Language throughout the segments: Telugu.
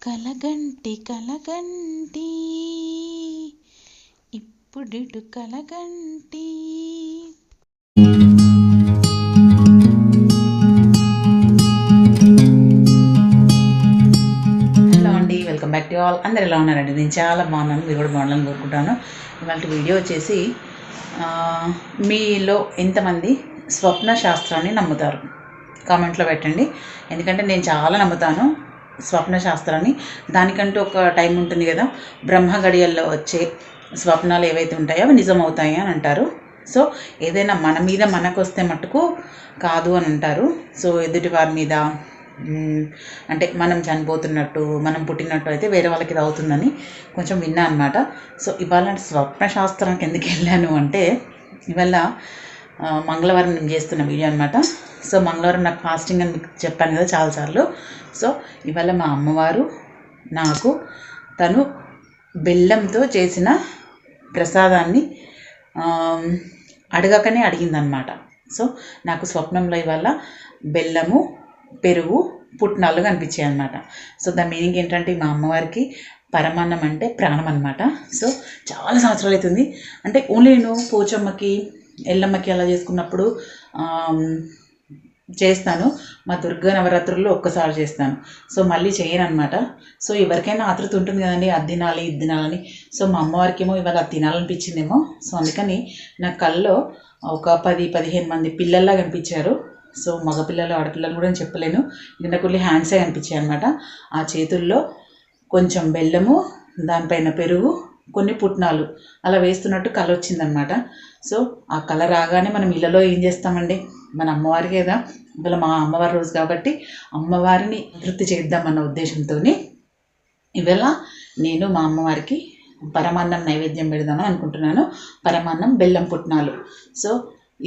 కలగంటి కలగంటి ఇప్పుడిటు కలగంటి. హలో అండి, వెల్కమ్ బ్యాక్ టు ఆల్. అందరు ఎలా ఉన్నారండి? నేను చాలా బాగున్నాను, మీరు కూడా బాగున్నాను కోరుకుంటాను. ఇవాళ వీడియో వచ్చేసి మీలో ఎంతమంది స్వప్న శాస్త్రాన్ని నమ్ముతారు కామెంట్లో పెట్టండి. ఎందుకంటే నేను చాలా నమ్ముతాను స్వప్న శాస్త్రాన్ని. దానికంటూ ఒక టైం ఉంటుంది కదా, బ్రహ్మ గడియల్లో వచ్చే స్వప్నాలు ఏవైతే ఉంటాయో అవి నిజమవుతాయి అని అంటారు. సో ఏదైనా మన మీద మనకు వస్తే మట్టుకు కాదు అని అంటారు. సో ఎదుటి వారి మీద అంటే మనం చనిపోతున్నట్టు, మనం పుట్టినట్టు అయితే వేరే వాళ్ళకి ఇది అవుతుందని కొంచెం విన్నా అనమాట. సో ఇవాళ స్వప్న శాస్త్రానికి ఎందుకు వెళ్ళాను అంటే, ఇవాళ మంగళవారం నేను చేస్తున్న వీడియో అనమాట. సో మంగళవారం నాకు ఫాస్టింగ్ అని మీకు చెప్పాను కదా చాలాసార్లు. సో ఇవాళ మా అమ్మవారు నాకు తను బెల్లంతో చేసిన ప్రసాదాన్ని అడగకనే అడిగిందనమాట. సో నాకు స్వప్నంలో ఇవాళ బెల్లము, పెరుగు, పుట్నాలు కనిపించాయి అనమాట. సో దాని మీనింగ్ ఏంటంటే, మా అమ్మవారికి పరమాన్నం అంటే ప్రాణం అనమాట. సో చాలా సంవత్సరాలు అవుతుంది, అంటే ఓన్లీ నేను పోచమ్మకి, ఎల్లమ్మకి అలా చేసుకున్నప్పుడు చేస్తాను. మా దుర్గా నవరాత్రుల్లో ఒక్కసారి చేస్తాను. సో మళ్ళీ చేయను అనమాట. సో ఎవరికైనా ఆతృత ఉంటుంది కదండి, అది తినాలి ఇది తినాలని. సో మా అమ్మవారికి ఏమో ఇవాళ అది తినాలనిపించిందేమో. సో అందుకని నా కల్లో ఒక 10-15 మంది పిల్లల్లా కనిపించారు. సో మగపిల్లలు ఆడపిల్లలు కూడా చెప్పలేను, నిన్న కొన్ని హ్యాండ్సే కనిపించాయి అనమాట. ఆ చేతుల్లో కొంచెం బెల్లము, దానిపైన పెరుగు, కొన్ని పుట్నాలు అలా వేస్తున్నట్టు కళ వచ్చిందనమాట. సో ఆ కళ రాగానే మనం ఇళ్ళలో ఏం చేస్తామండి, మన అమ్మవారికి కదా ఇవాళ మా అమ్మవారి రోజు కాబట్టి అమ్మవారిని తృప్తి చేద్దామన్న ఉద్దేశంతో ఇవాళ నేను మా అమ్మవారికి పరమాన్నం నైవేద్యం పెడదామని అనుకుంటున్నాను. పరమాన్నం, బెల్లం, పుట్నాలు. సో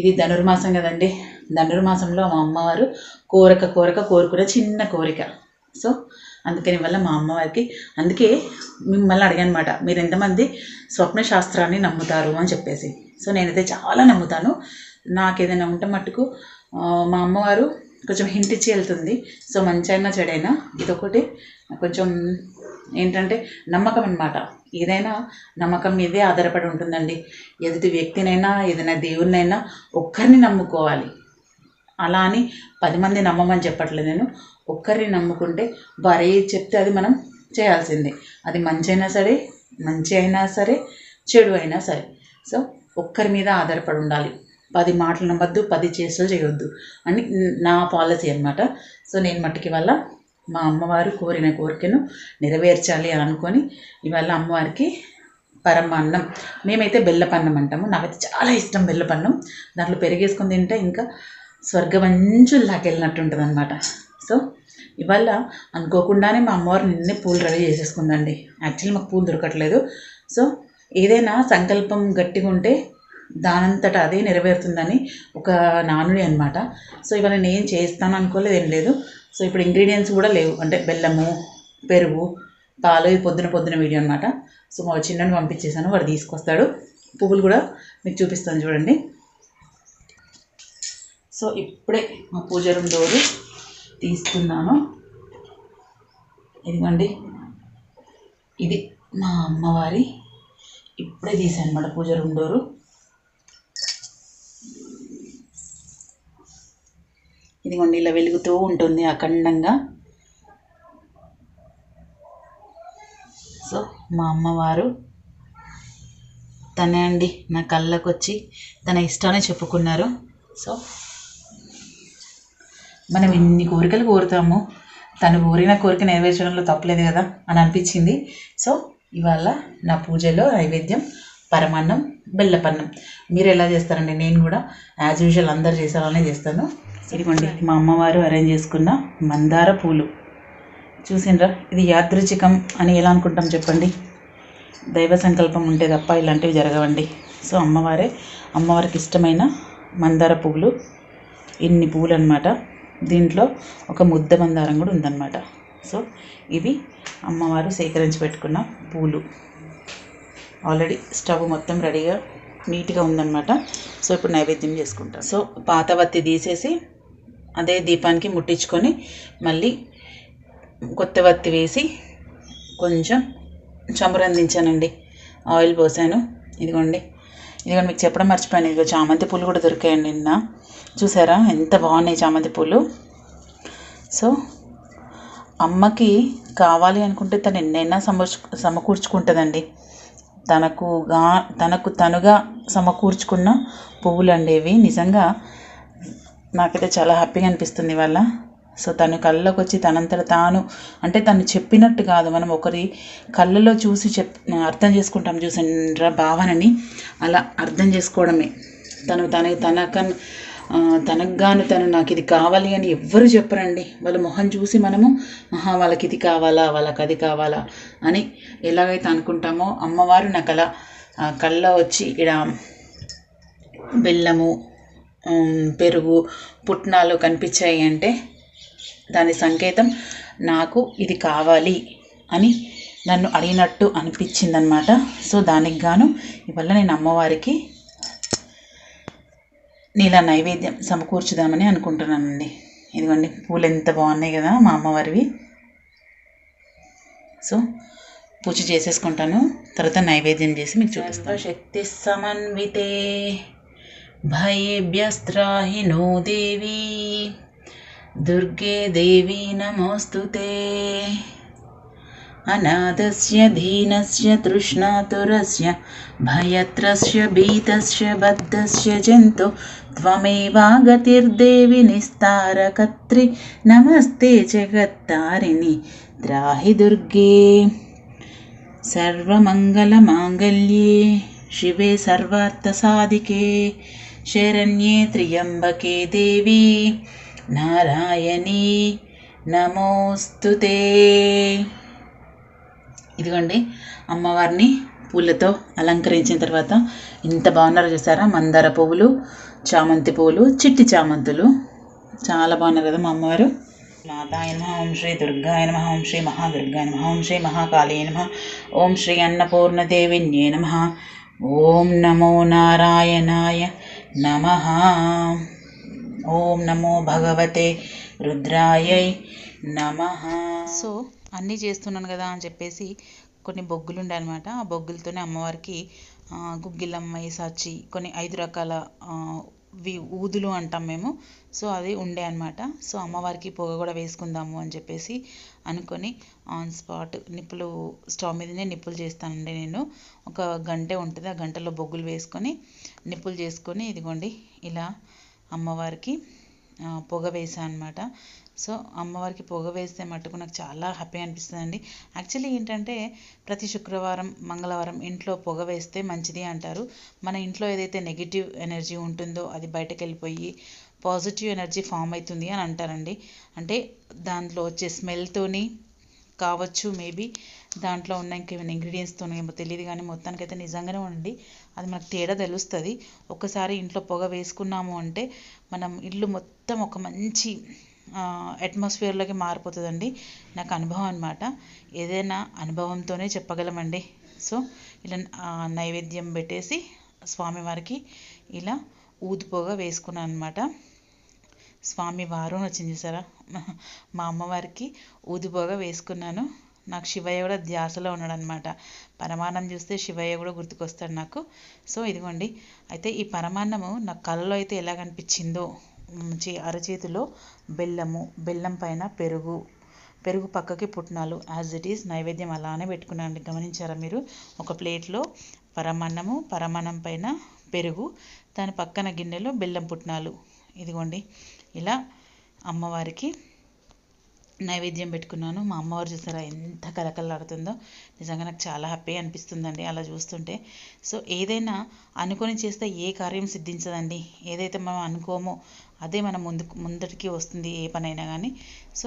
ఇది ధనుర్మాసం కదండి, ధనుర్మాసంలో మా అమ్మవారు కోరుకునే చిన్న కోరిక. సో అందుకని వల్ల మా అమ్మవారికి, అందుకే మిమ్మల్ని అడిగాను అనమాట, మీరు ఎంతమంది స్వప్న శాస్త్రాన్ని నమ్ముతారు అని చెప్పేసి. సో నేనైతే చాలా నమ్ముతాను. నాకు ఏదైనా ఉంటే మట్టుకు మా అమ్మవారు కొంచెం హింట్ ఇచ్చి వెళ్తుంది. సో మంచైనా చెడైనా ఇదొకటి కొంచెం ఏంటంటే నమ్మకం అనమాట. ఏదైనా నమ్మకం మీదే ఆధారపడి ఉంటుందండి. ఎదుటి వ్యక్తినైనా, ఏదైనా దేవుడినైనా ఒక్కరిని నమ్ముకోవాలి. అలా అని 10 మంది నమ్మమని చెప్పట్లేదు నేను. ఒక్కరిని నమ్ముకుంటే వారు చెప్తే అది మనం చేయాల్సిందే. అది మంచి అయినా సరే చెడు అయినా సరే. సో ఒక్కరి మీద ఆధారపడి ఉండాలి. 10 మాటలు నమ్మద్దు, 10 చేష్టలు చేయొద్దు అని నా పాలసీ అనమాట. సో నేను మట్టుకి వల్ల మా అమ్మవారు కోరిన కోరికను నెరవేర్చాలి అని అనుకొని ఇవాళ అమ్మవారికి పరమాన్నం, మేమైతే బెల్లపన్నం అంటాము. నాకైతే చాలా ఇష్టం బెల్లపన్నం. దాంట్లో పెరిగేసుకొని తింటే ఇంకా స్వర్గవంచుల్లాకి వెళ్ళినట్టు ఉంటుంది అనమాట. సో ఇవాళ అనుకోకుండానే మా అమ్మవారు నిన్నే పూలు రెడీ చేసేసుకుందండి. యాక్చువల్లీ మాకు పూలు దొరకట్లేదు. సో ఏదైనా సంకల్పం గట్టిగా ఉంటే దానంతటా అదే నెరవేరుతుందని ఒక నానుడి అనమాట. సో ఇవాళ నేను చేస్తాను అనుకోలేదు, ఏం లేదు. సో ఇప్పుడు ఇంగ్రీడియంట్స్ కూడా లేవు, అంటే బెల్లము, పెరుగు, పాలు. ఇది పొద్దున వీడియో అనమాట. సో మా చిన్నని పంపించేసాను, వాడు తీసుకొస్తాడు. పువ్వులు కూడా మీకు చూపిస్తాను చూడండి. సో ఇప్పుడే మా పూజ రూమ్ డోరు తీస్తున్నాను. ఇదిగోండి, ఇది మా అమ్మవారి ఇప్పుడే తీసాను అన్నమాట పూజ రూమ్ డోరు. ఇదిగోండి, ఇలా వెలుగుతూ ఉంటుంది అఖండంగా. సో మా అమ్మవారు తనే అండి నా కళ్ళకు వచ్చి తన ఇష్టాన్ని చెప్పుకున్నారు. సో మనం ఎన్ని కోరికలు కోరుతామో తను కోరిన కోరిక నెరవేర్చడంలో తప్పలేదు కదా అని అనిపించింది. సో ఇవాళ నా పూజలో నైవేద్యం పరమాన్నం, బెల్లపన్నం. మీరు ఎలా చేస్తారండి? నేను కూడా యాజ్ యూజువల్ అందరు చేసేలానే చేస్తాను. ఇదిగోండి మా అమ్మవారు అరేంజ్ చేసుకున్న మందార పూలు చూసిండ్రా. ఇది యాదృచ్ఛికం అని ఎలా అనుకుంటాం చెప్పండి? దైవ సంకల్పం ఉంటే తప్ప ఇలాంటివి జరగవండి. సో అమ్మవారికి ఇష్టమైన మందార పువ్వులు, ఇన్ని పూలు అనమాట. దీంట్లో ఒక ముద్ద మందారం కూడా ఉందన్నమాట. సో ఇవి అమ్మవారు సేకరించి పెట్టుకున్న పూలు. ఆల్రెడీ స్టవ్ మొత్తం రెడీగా నీట్గా ఉందన్నమాట. సో ఇప్పుడు నైవేద్యం చేసుకుంటాం. సో పాత వత్తి తీసేసి అదే దీపానికి ముట్టించుకొని మళ్ళీ కొత్త వత్తి వేసి కొంచెం చమురు అందించానండి, ఆయిల్ పోసాను. ఇదిగోండి మీకు చెప్పడం మర్చిపోయాను, ఇదిగో చామంతి పూలు కూడా దొరికాయండి నిన్న. చూసారా ఎంత బాగున్నాయి చామంతి పూలు. సో అమ్మకి కావాలి అనుకుంటే తను ఎన్నైనా సమకూర్చుకుంటుందండి. తనకు తనుగా సమకూర్చుకున్న పువ్వులు అండి ఇవి. నిజంగా నాకైతే చాలా హ్యాపీగా అనిపిస్తుంది ఇవాళ. సో తను కళ్ళలోకి వచ్చి తనంతట తాను, అంటే తను చెప్పినట్టు కాదు, మనం ఒకరి కళ్ళలో చూసి అర్థం చేసుకుంటాం చూసారా భావనని, అలా అర్థం చేసుకోవడమే. తనకు గాను తను నాకు ఇది కావాలి అని ఎవ్వరు చెప్పరండి. వాళ్ళ మొహం చూసి మనము వాళ్ళకి ఇది కావాలా, వాళ్ళకి అది కావాలా అని ఎలాగైతే అనుకుంటామో, అమ్మవారు నాకు అలా కళ్ళ వచ్చి ఇక్కడ బెల్లము, పెరుగు, పుట్నాలు కనిపించాయి అంటే దాని సంకేతం నాకు ఇది కావాలి అని నన్ను అడిగినట్టు అనిపించిందనమాట. సో దానికి గాను ఇవాళ నేను అమ్మవారికి నీలా నైవేద్యం సమకూర్చుదామని అనుకుంటున్నానండి. ఇదిగోండి పూలు ఎంత బాగున్నాయి కదా మా అమ్మవారివి. సో పూజ చేసేసుకుంటాను, తర్వాత నైవేద్యం చేసి మీకు చూపిస్తాను. శక్తి సమన్వితే భయేభ్యస్త్రాహి నో దేవి దుర్గే దేవి నమోస్తుతే అనాథస్య దీనస్య తృష్ణాతురస్య భయత్రస్య భీతస్య బద్ధస్య జంతో త్వమేవాగతిర్దేవి నిస్తారకత్రి నమస్తే జగత్తారిణి త్రాహి దుర్గే సర్వమంగళమాంగళ్యే శివే సర్వార్థసాధికే శరణ్యే త్ర్యంబకే దేవి నారాయణీ నమోస్తుతే. ఇదిగోండి అమ్మవారిని పూలతో అలంకరించిన తర్వాత ఇంత బాగున్నారో చూసారా. మందార పువ్వులు, చామంతి పువ్వులు, చిట్టి చామంతులు చాలా బాగున్నారు కదా మా అమ్మవారు. మాతాయ నమః, ఓం శ్రీ దుర్గాయ నమః, ఓం శ్రీ మహాదుర్గాయ నమః, ఓం శ్రీ మహాకాళీ నమః, ఓం శ్రీ అన్నపూర్ణదేవిన్యే నమః, ఓం నమో నారాయణాయ నమః, ఓం నమో భగవతే రుద్రాయై నమః. సో అన్నీ చేస్తున్నాను కదా అని చెప్పేసి కొన్ని బొగ్గులు ఉండే అనమాట. ఆ బొగ్గులతోనే అమ్మవారికి గుగ్గిలమ్మ సాచి కొన్ని 5 రకాల ఊదులు అంటాం మేము. సో అది ఉండే అనమాట. సో అమ్మవారికి పొగ కూడా వేసుకుందాము అని చెప్పేసి అనుకొని ఆన్ స్పాట్ నిప్పులు స్టవ్ మీదనే నిప్పులు చేస్తానండి నేను. ఒక గంట ఉంటుంది, ఆ గంటలో బొగ్గులు వేసుకొని నిప్పులు చేసుకొని ఇదిగోండి ఇలా అమ్మవారికి పొగ వేసాను అనమాట. సో అమ్మవారికి పొగ వేస్తే మటుకు నాకు చాలా హ్యాపీ అనిపిస్తుందండి. యాక్చువల్లీ ఏంటంటే ప్రతి శుక్రవారం, మంగళవారం ఇంట్లో పొగ వేస్తే మంచిది అంటారు. మన ఇంట్లో ఏదైతే నెగిటివ్ ఎనర్జీ ఉంటుందో అది బయటకు వెళ్ళిపోయి పాజిటివ్ ఎనర్జీ ఫామ్ అవుతుంది అని అంటారండి. అంటే దాంట్లో వచ్చే స్మెల్తోని కావచ్చు, మేబీ దాంట్లో ఉన్న ఇంకేమైనా ఇంగ్రీడియంట్స్తో ఏమో తెలియదు, కానీ మొత్తానికైతే నిజంగానే ఉండండి అది మనకు తేడా తెలుస్తుంది. ఒకసారి ఇంట్లో పొగ వేసుకున్నాము అంటే మనం ఇల్లు మొత్తం ఒక మంచి అట్మాస్ఫియర్లోకి మారిపోతుందండి. నాకు అనుభవం అనమాట, ఏదైనా అనుభవంతోనే చెప్పగలమండి. సో ఇలా నైవేద్యం పెట్టేసి స్వామివారికి ఇలా ఊదిపోగా వేసుకున్నాను అనమాట. స్వామివారు వచ్చింది చూసారా, మా అమ్మవారికి ఊదిపోగా వేసుకున్నాను. నాకు శివయ్య కూడా ధ్యాసలో ఉన్నాడు అనమాట. పరమాన్నం చూస్తే శివయ్య కూడా గుర్తుకొస్తాడు నాకు. సో ఇదిగోండి, అయితే ఈ పరమాన్నము నాకు కళ్ళలో అయితే ఎలా కనిపించిందో, అరచేతిలో బెల్లం పైన పెరుగు పక్కకి పుట్నాలు, యాజ్ ఇట్ ఈస్ నైవేద్యం అలానే పెట్టుకున్నాను. గమనించారా మీరు? ఒక ప్లేట్లో పరమాన్నం పైన పెరుగు, దాని పక్కన గిన్నెలో బెల్లం పుట్నాలు. ఇదిగోండి ఇలా అమ్మవారికి నైవేద్యం పెట్టుకున్నాను. మా అమ్మవారు చూసారా ఎంత కలకలలాడుతుందో. నిజంగా నాకు చాలా హ్యాపీ అనిపిస్తుందండి అలా చూస్తుంటే. సో ఏదైనా అనుకొని చేస్తే ఏ కార్యం సిద్ధించదండి. ఏదైతే మనం అనుకోమో అదే మనం ముందటికి వస్తుంది, ఏ పనైనా కానీ. సో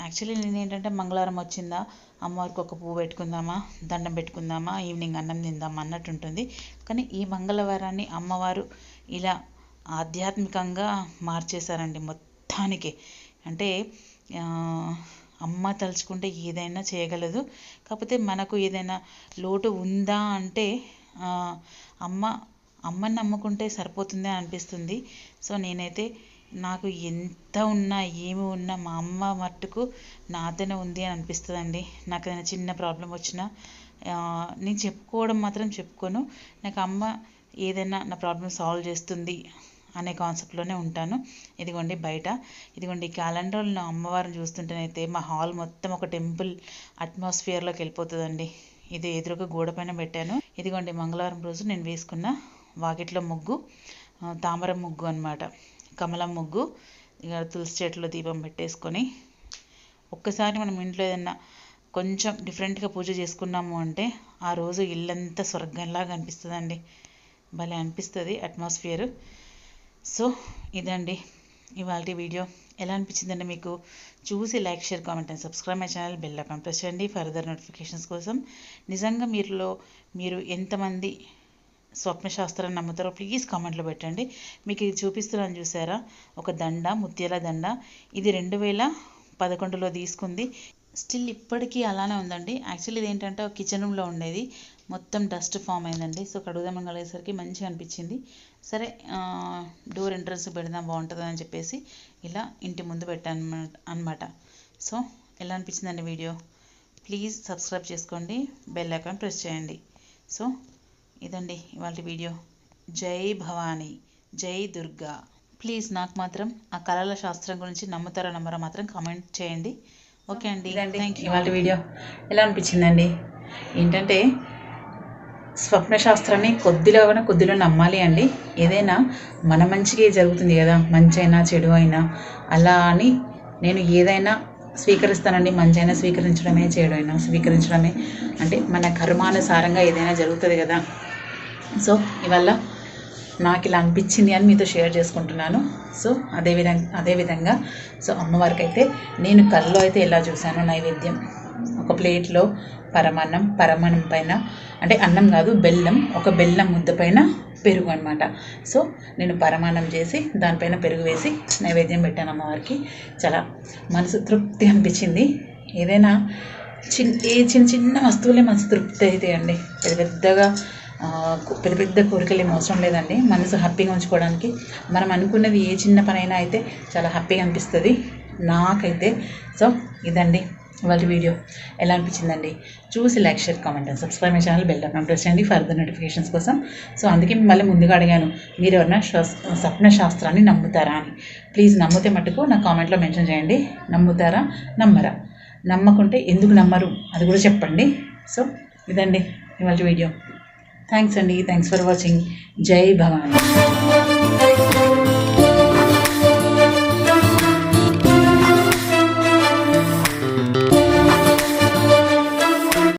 యాక్చువల్లీ నేను ఏంటంటే మంగళవారం వచ్చిందా అమ్మవారికి ఒక పువ్వు పెట్టుకుందామా, దండం పెట్టుకుందామా, ఈవినింగ్ అన్నం తిందామా అన్నట్టు ఉంటుంది. కానీ ఈ మంగళవారాన్ని అమ్మవారు ఇలా ఆధ్యాత్మికంగా మార్చేశారండి మొత్తానికి. అంటే అమ్మ తలుచుకుంటే ఏదైనా చేయగలదు. కాకపోతే మనకు ఏదైనా లోటు ఉందా అంటే అమ్మని నమ్ముకుంటే సరిపోతుంది అనిపిస్తుంది. సో నేనైతే నాకు ఎంత ఉన్నా ఏమి ఉన్నా మా అమ్మ మట్టుకు నాతోనే ఉంది అని అనిపిస్తుందండి. నాకు ఏదైనా చిన్న ప్రాబ్లం వచ్చినా నేను చెప్పుకోవడం మాత్రం చెప్పుకోను. నాకు అమ్మ ఏదైనా నా ప్రాబ్లం సాల్వ్ చేస్తుంది అనే కాన్సెప్ట్లోనే ఉంటాను. ఇదిగోండి బయట, ఇదిగోండి ఈ క్యాలెండర్లో అమ్మవారిని చూస్తుంటేనైతే మా హాల్ మొత్తం ఒక టెంపుల్ అట్మాస్ఫియర్లోకి వెళ్ళిపోతుందండి. ఇది ఎదురుగా గోడ పైన పెట్టాను. ఇదిగోండి మంగళవారం రోజు నేను వేసుకున్న వాకిట్లో ముగ్గు, తామర ముగ్గు అన్నమాట, కమలం ముగ్గు. ఇక తులసి చెట్టులో దీపం పెట్టేసుకొని ఒక్కసారి మనం ఇంట్లో ఏదన్నా కొంచెం డిఫరెంట్గా పూజ చేసుకున్నాము అంటే ఆ రోజు ఇల్లంతా స్వర్గంలాగా అనిపిస్తుందండి. భలే అనిపిస్తుంది అట్మాస్ఫియర్. సో ఇదండి ఇవాళ వీడియో. ఎలా అనిపించిందండి మీకు? చూసి like, share, comment and subscribe my channel. Bell icon press చేయండి ఫర్దర్ నోటిఫికేషన్స్ కోసం. నిజంగా మీరు ఎంతమంది స్వప్న శాస్త్రాన్ని నమ్ముతారో ప్లీజ్ కామెంట్లో పెట్టండి. మీకు ఇది చూపిస్తున్నాను చూసారా, ఒక దండ, ముత్యాల దండ. ఇది 2011లో తీసుకుంది. స్టిల్ ఇప్పటికీ అలానే ఉందండి. యాక్చువల్లీ ఇది ఏంటంటే కిచెన్ రూమ్లో ఉండేది, మొత్తం డస్ట్ ఫామ్ అయిందండి. సో కడుగుదామని కలిగేసరికి మంచిగా అనిపించింది. సరే డోర్ ఎంట్రన్స్ పెడదాం బాగుంటుంది అని చెప్పేసి ఇలా ఇంటి ముందు పెట్టాను అనమాట. సో ఎలా అనిపించిందండి వీడియో? ప్లీజ్ సబ్స్క్రైబ్ చేసుకోండి, బెల్ ఐకాన్ ప్రెస్ చేయండి. సో ఇదండి ఇవాళ వీడియో. జై భవానీ, జై దుర్గా. ప్లీజ్ నాకు మాత్రం ఆ కళల శాస్త్రం గురించి నమ్ముతారా నమ్మరా మాత్రం కామెంట్ చేయండి. ఓకే అండి, థ్యాంక్ యూ. ఇవాళ వీడియో ఎలా అనిపించిందండి? ఏంటంటే స్వప్న శాస్త్రాన్ని కొద్దిలో నమ్మాలి అండి. ఏదైనా మన మంచిగా జరుగుతుంది కదా, మంచి అయినా చెడు అయినా. అలా అని నేను ఏదైనా స్వీకరిస్తానండి. మంచి అయినా స్వీకరించడమే, చెడు అయినా స్వీకరించడమే. అంటే మన కర్మానుసారంగా ఏదైనా జరుగుతుంది కదా. సో ఇవాళ నాకు ఇలా అనిపించింది అని మీతో షేర్ చేసుకుంటున్నాను. సో అదేవిధంగా సో అమ్మవారికి అయితే నేను కల్లో అయితే ఎలా చూశాను, నైవేద్యం ఒక ప్లేట్లో పరమాన్నం పైన, అంటే అన్నం కాదు బెల్లం, ఒక బెల్లం ముద్ద పైన పెరుగు అనమాట. సో నేను పరమాన్నం చేసి దానిపైన పెరుగు వేసి నైవేద్యం పెట్టాను అమ్మవారికి. చాలా మనసు తృప్తి అనిపించింది. ఏదైనా చిన్న చిన్న వస్తువులే మనసు తృప్తి అవుతాయండి. పెద్ద కోరికలు ఏం అవసరం లేదండి. మనసు హ్యాపీగా ఉంచుకోవడానికి మనం అనుకున్నది ఏ చిన్న పనైనా అయితే చాలా హ్యాపీగా అనిపిస్తుంది నాకైతే. సో ఇదండి ఇవాళ వీడియో. ఎలా అనిపించిందండి? చూసి like, share, comment and subscribe my channel. Bell icon press చేయండి ఫర్దర్ నోటిఫికేషన్స్ కోసం. సో అందుకే మళ్ళీ ముందుగా అడిగాను, మీరు ఎవరైనా స్వప్న శాస్త్రాన్ని నమ్ముతారా అని. ప్లీజ్ నమ్మితే మటుకు నా కామెంట్లో మెన్షన్ చేయండి. నమ్ముతారా నమ్మరా? నమ్మకుంటే ఎందుకు నమ్మరు అది కూడా చెప్పండి. సో ఇదండి ఇవాళ వీడియో. థ్యాంక్స్ అండి, థ్యాంక్స్ ఫర్ వాచింగ్. జై భవానీ.